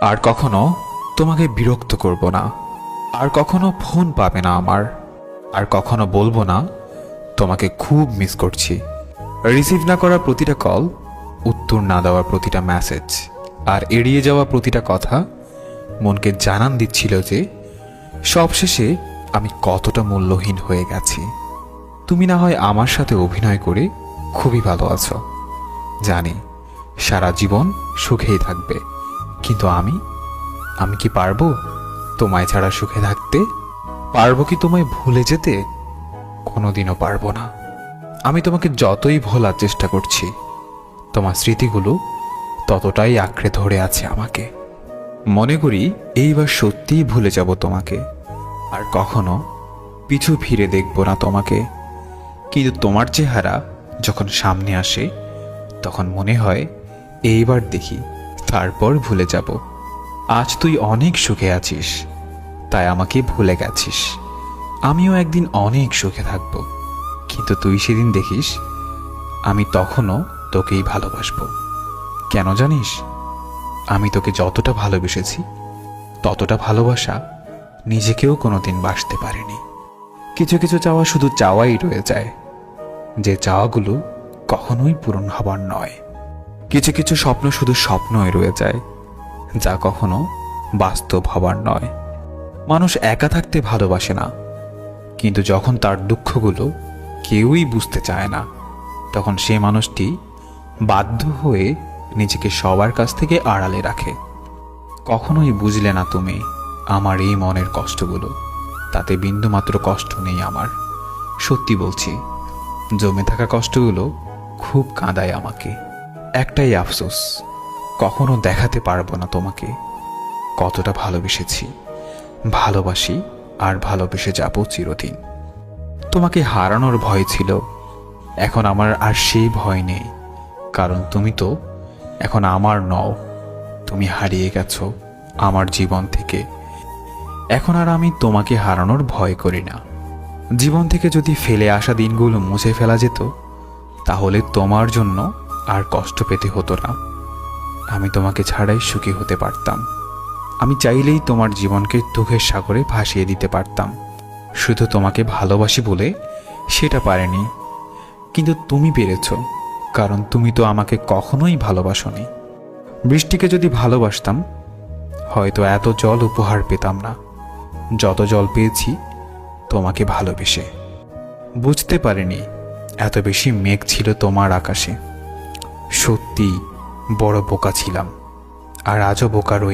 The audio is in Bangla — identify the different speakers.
Speaker 1: আর কখনো তোমাকে বিরক্ত করব না, আর কখনো ফোন পাবে না আমার, আর কখনো বলবো না তোমাকে খুব মিস করছি। রিসিভ না করা প্রতিটা কল, উত্তর না দেওয়া প্রতিটা মেসেজ, আর এড়িয়ে যাওয়া প্রতিটা কথা মনকে জানান দিচ্ছিল যে সবশেষে আমি কতটা মূল্যহীন হয়ে গেছি। তুমি না হয় আমার সাথে অভিনয় করে খুবই ভালো আছো, জানি সারা জীবন সুখেই থাকবে, কিন্তু আমি কি পারবো তোমায় ছাড়া সুখে থাকতে? পারবো কি তোমায় ভুলে যেতে? কোনোদিনও পারবো না। আমি তোমাকে যতই ভোলার চেষ্টা করছি, তোমার স্মৃতিগুলো ততটাই আঁকড়ে ধরে আছে আমাকে। মনে করি এইবার সত্যিই ভুলে যাব তোমাকে, আর কখনো পিছু ফিরে দেখব না তোমাকে। কিন্তু তোমার চেহারা যখন সামনে আসে, তখন মনে হয় এইবার দেখি, তারপর ভুলে যাব। আজ তুই অনেক সুখে আছিস, তাই আমাকে ভুলে গেছিস। আমিও একদিন অনেক সুখে থাকব, কিন্তু তুই সেদিন দেখিস আমি তখনও তোকেই ভালোবাসবো। কেন জানিস? আমি তোকে যতটা ভালোবেসেছি, ততটা ভালোবাসা নিজেকেও কোনোদিন বাসতে পারিনি। কিছু কিছু চাওয়া শুধু চাওয়াই রয়ে যায়, যে চাওয়াগুলো কখনোই পূরণ হবার নয়। কিছু কিছু স্বপ্ন শুধু স্বপ্নই রয়ে যায়, যা কখনো বাস্তব হবার নয়। মানুষ একা থাকতে ভালোবাসে না, কিন্তু যখন তার দুঃখগুলো কেউই বুঝতে চায় না, তখন সে মানুষটি বাধ্য হয়ে নিজেকে সবার কাছ থেকে আড়ালে রাখে। কখনোই বুঝলে না তুমি আমার এই মনের কষ্টগুলো, তাতে বিন্দুমাত্র কষ্ট নেই আমার। সত্যি বলছি, জমে থাকা কষ্টগুলো খুব কাঁদায় আমাকে। একটাই আফসোস, কখনো দেখাতে পারবো না তোমাকে কতটা ভালোবেসেছি, ভালোবাসি, আর ভালোবেসে যাব চিরদিন। তোমাকে হারানোর ভয় ছিল, এখন আমার আর সেই ভয় নেই, কারণ তুমি তো এখন আমার নও। তুমি হারিয়ে গেছো আমার জীবন থেকে। এখন আর আমি তোমাকে হারানোর ভয় করি না। জীবন থেকে যদি ফেলে আসা দিনগুলো মুছে ফেলা যেত, তাহলে তোমার জন্য আর কষ্ট পেতে হতো না। আমি তোমাকে ছাড়াই সুখী হতে পারতাম। আমি চাইলেই তোমার জীবনকে দুঃখের সাগরে ভাসিয়ে দিতে পারতাম। শুধু তোমাকে ভালোবাসি বলে সেটা পারেনি, কিন্তু তুমি পেরেছ, কারণ তুমি তো আমাকে কখনোই ভালোবাসোনি। বৃষ্টিকে যদি ভালোবাসতাম, হয়তো এত জল উপহার পেতাম না যত জল পেয়েছি তোমাকে ভালোবেসে। বুঝতে পারিনি এত বেশি মেঘ ছিল তোমার আকাশে। সত্যি বড় বোকা ছিলাম, আর আজও বোকা রই।